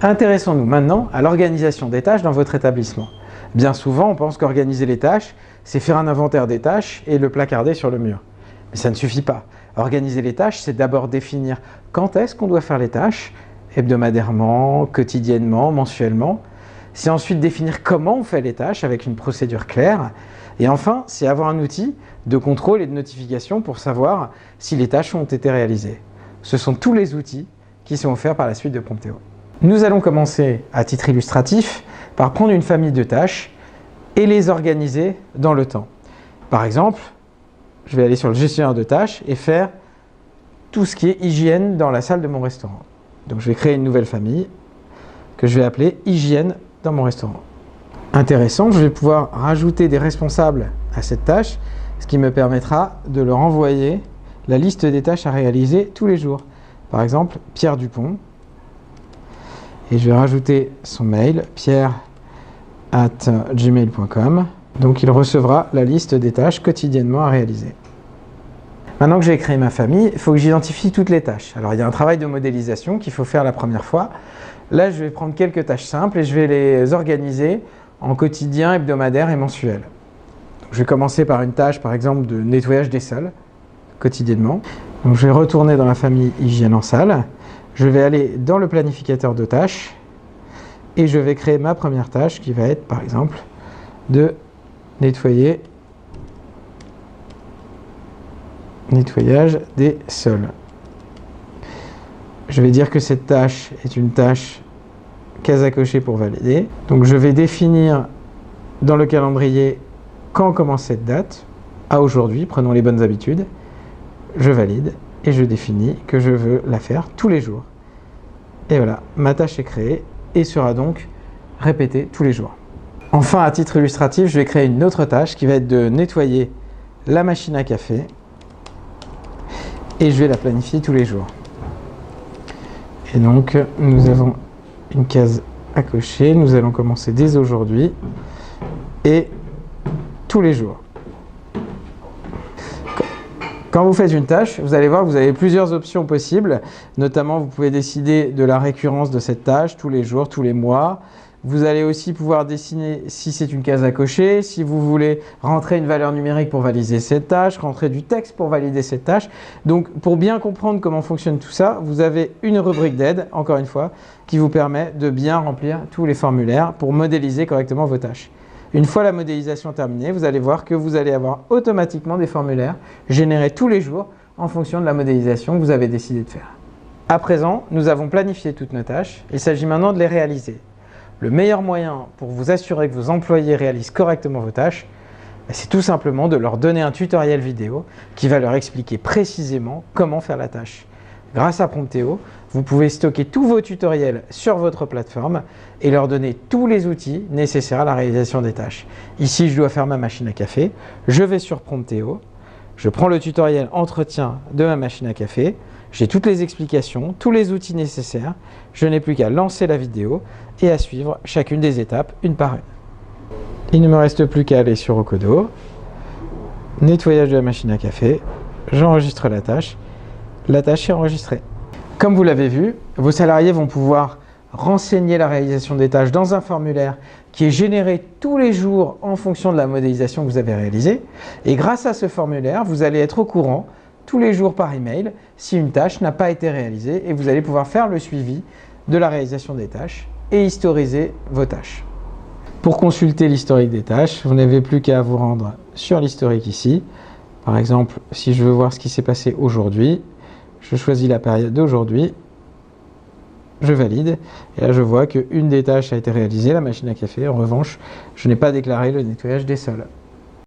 Intéressons-nous maintenant à l'organisation des tâches dans votre établissement. Bien souvent, on pense qu'organiser les tâches, c'est faire un inventaire des tâches et le placarder sur le mur. Mais ça ne suffit pas. Organiser les tâches, c'est d'abord définir quand est-ce qu'on doit faire les tâches, hebdomadairement, quotidiennement, mensuellement. C'est ensuite définir comment on fait les tâches avec une procédure claire. Et enfin, c'est avoir un outil de contrôle et de notification pour savoir si les tâches ont été réalisées. Ce sont tous les outils qui sont offerts par la suite de Prompteo. Nous allons commencer à titre illustratif par prendre une famille de tâches et les organiser dans le temps. Par exemple, je vais aller sur le gestionnaire de tâches et faire tout ce qui est hygiène dans la salle de mon restaurant. Donc je vais créer une nouvelle famille que je vais appeler hygiène dans mon restaurant. Intéressant, je vais pouvoir rajouter des responsables à cette tâche, ce qui me permettra de leur envoyer la liste des tâches à réaliser tous les jours. Par exemple, Pierre Dupont. Et je vais rajouter son mail, pierre@gmail.com. Donc il recevra la liste des tâches quotidiennement à réaliser. Maintenant que j'ai créé ma famille, il faut que j'identifie toutes les tâches. Alors il y a un travail de modélisation qu'il faut faire la première fois. Là, je vais prendre quelques tâches simples et je vais les organiser en quotidien, hebdomadaire et mensuel. Donc, je vais commencer par une tâche, par exemple, de nettoyage des salles, quotidiennement. Donc je vais retourner dans la famille hygiène en salle. Je vais aller dans le planificateur de tâches et je vais créer ma première tâche qui va être, par exemple, de nettoyage des sols. Je vais dire que cette tâche est une tâche case à cocher pour valider. Donc je vais définir dans le calendrier quand commence cette date, à aujourd'hui, prenons les bonnes habitudes. Je valide et je définis que je veux la faire tous les jours. Et voilà, ma tâche est créée et sera donc répétée tous les jours. Enfin, à titre illustratif, je vais créer une autre tâche qui va être de nettoyer la machine à café et je vais la planifier tous les jours. Et donc, nous avons une case à cocher. Nous allons commencer dès aujourd'hui et tous les jours. Quand vous faites une tâche, vous allez voir que vous avez plusieurs options possibles. Notamment, vous pouvez décider de la récurrence de cette tâche tous les jours, tous les mois. Vous allez aussi pouvoir dessiner si c'est une case à cocher, si vous voulez rentrer une valeur numérique pour valider cette tâche, rentrer du texte pour valider cette tâche. Donc, pour bien comprendre comment fonctionne tout ça, vous avez une rubrique d'aide, encore une fois, qui vous permet de bien remplir tous les formulaires pour modéliser correctement vos tâches. Une fois la modélisation terminée, vous allez voir que vous allez avoir automatiquement des formulaires générés tous les jours en fonction de la modélisation que vous avez décidé de faire. À présent, nous avons planifié toutes nos tâches. Il s'agit maintenant de les réaliser. Le meilleur moyen pour vous assurer que vos employés réalisent correctement vos tâches, c'est tout simplement de leur donner un tutoriel vidéo qui va leur expliquer précisément comment faire la tâche. Grâce à Prompteo, vous pouvez stocker tous vos tutoriels sur votre plateforme et leur donner tous les outils nécessaires à la réalisation des tâches. Ici, je dois faire ma machine à café. Je vais sur Prompteo. Je prends le tutoriel entretien de ma machine à café. J'ai toutes les explications, tous les outils nécessaires. Je n'ai plus qu'à lancer la vidéo et à suivre chacune des étapes une par une. Il ne me reste plus qu'à aller sur Okodo. Nettoyage de la machine à café. J'enregistre la tâche. La tâche est enregistrée. Comme vous l'avez vu, vos salariés vont pouvoir renseigner la réalisation des tâches dans un formulaire qui est généré tous les jours en fonction de la modélisation que vous avez réalisée. Et grâce à ce formulaire, vous allez être au courant tous les jours par email si une tâche n'a pas été réalisée et vous allez pouvoir faire le suivi de la réalisation des tâches et historiser vos tâches. Pour consulter l'historique des tâches, vous n'avez plus qu'à vous rendre sur l'historique ici. Par exemple, si je veux voir ce qui s'est passé aujourd'hui, je choisis la période d'aujourd'hui, je valide, et là je vois qu'une des tâches a été réalisée, la machine à café. En revanche, je n'ai pas déclaré le nettoyage des sols.